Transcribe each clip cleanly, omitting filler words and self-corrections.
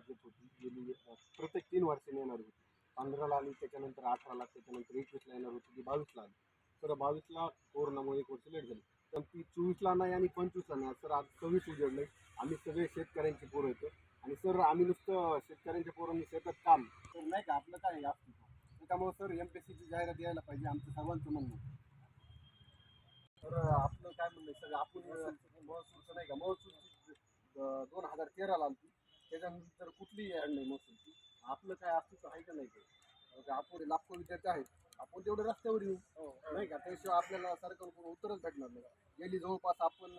घेत होती गेली प्रत्येक 3 वर्षांनी येणार होती. 15ला आली, त्याच्यानंतर 18ला, त्याच्यानंतर 21ला येणार होती, ती 22ला आली. तर 22ला कोरोनामुळे एक वर्ष लेट झाली. तर ती 24ला नाही आणि 25ला नाही. सर आज 26 उजेडलंय. आम्ही सगळे शेतकऱ्यांची पोरं येतो आणि सर आम्ही नुसतं शेतकऱ्यांच्या पोरांनी शेतात काम तर नाही का आपलं काय असतं. त्याच्यामुळे सर MPSCची जाहिरात यायला पाहिजे आमचं सर्वांचं म्हणणं. तर आपलं काय म्हणणं आहे सगळं आपण महसूलचं नाही का महसूल 2013ला आली, त्याच्यानंतर कुठलीही ॲड नाही महसूलची. आपलं काय अस्तित्व आहे का नाही ते आपण लाखो विद्यार्थी आहेत, आपण तेवढे रस्त्यावर येऊ नाही का, त्याशिवाय आपल्याला सरकारकडून उत्तरच भेटणार नाही. गेली जवळपास आपण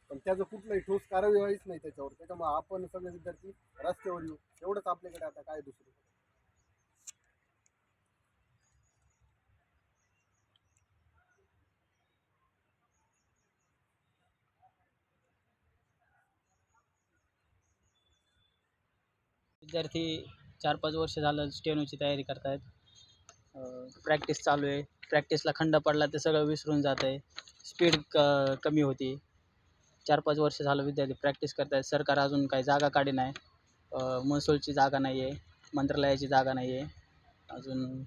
पण त्याचं कुठलंही ठोस कारवाईच नाही त्याच्यावर. त्याच्यामुळे आपण सगळे विद्यार्थी रस्त्यावर येऊ, एवढंच आपल्याकडे आता काय दुसरं. विद्यार्थी 4-5 वर्ष झालं स्टेनोची तयारी करतायत. प्रॅक्टिस चालू आहे. प्रॅक्टिसला खंड पडला तर सगळं विसरून जात आहे. स्पीड कमी होती. 4-5 वर्ष झालं विद्यार्थी प्रॅक्टिस करतायत. सरकार अजून काही जागा काढी नाही. महसूलची जागा नाही आहे, मंत्रालयाची जागा नाही आहे. अजून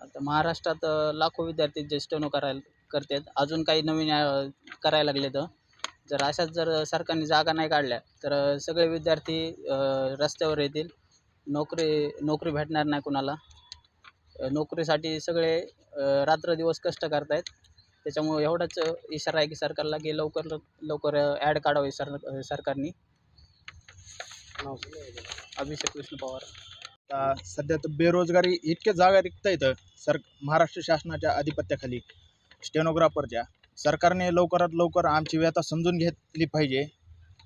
आता महाराष्ट्रात लाखो विद्यार्थी जे स्टेनो करतात. अजून काही नवीन करायला लागले तर जर अशाच जर सरकारने जागा नाही काढल्या तर सगळे विद्यार्थी रस्त्यावर येतील. नोकरी भेटणार नाही कुणाला. नोकरीसाठी सगळे रात्रदिवस कष्ट करत आहेत. त्याच्यामुळे एवढाच इशारा आहे की सरकारला की लवकर लवकर ॲड काढावी सरकारने. अभिषेक विष्णू पवार. सध्या तर बेरोजगारी इतक्या जागा रिक्त आहेत महाराष्ट्र शासनाच्या आधिपत्याखाली स्टेनोग्राफरच्या. सरकारने लवकरात लवकर आमची व्यथा समजून घेतली पाहिजे,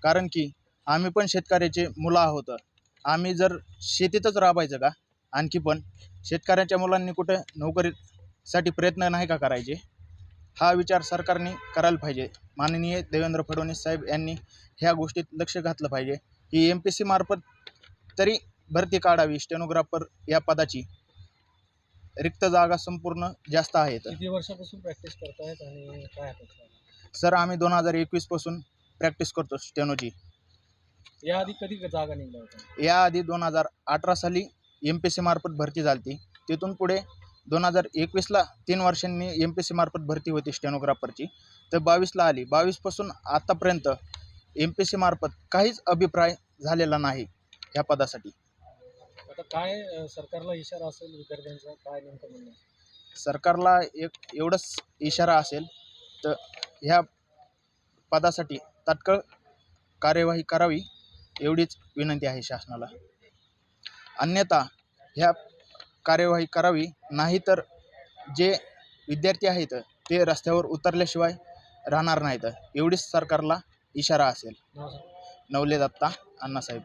कारण की आम्ही पण शेतकऱ्याचे मुलं आहोत. आम्ही जर शेतीतच राबायचं का? आणखी पण शेतकऱ्याच्या मुलांनी कुठे नोकरीसाठी प्रयत्न नाही का करायचे? हा विचार सरकारने करायला पाहिजे. माननीय देवेंद्र फडणवीस साहेब यांनी ह्या गोष्टीत लक्ष घातलं पाहिजे की MPSC मार्फत तरी भरती काढावी स्टेनोग्राफर या पदाची. रिक्त जागा संपूर्ण जास्त आहेत. किती वर्षापासून प्रॅक्टिस करतायत आणि काय सर आम्ही 2021 पासून प्रॅक्टिस करतो स्टेनोची. याआधी कधी जागा निघल्या होत्या? याआधी 2018 साली MPSC मार्फत भरती झाली. तिथून पुढे 2021ला 3 वर्षांनी MPSC मार्फत भरती होती स्टेनोग्राफरची. तर 22ला आली. 22पासून आतापर्यंत MPSC मार्फत काहीच अभिप्राय झालेला नाही ह्या पदासाठी. आता काय सरकारला इशारा असेल विद्यार्थ्यांचा, काय नेमकं म्हणणं? सरकारला एवढंच इशारा असेल तर ह्या पदासाठी तात्काळ कार्यवाही करावी एवढीच विनंती आहे शासनाला. अन्यथा ह्या कार्यवाही करावी, नाहीतर जे विद्यार्थी आहेत ते रस्त्यावर उतरल्याशिवाय राहणार नाहीत, एवढीच सरकारला इशारा असेल. नवले दत्ता अण्णासाहेब.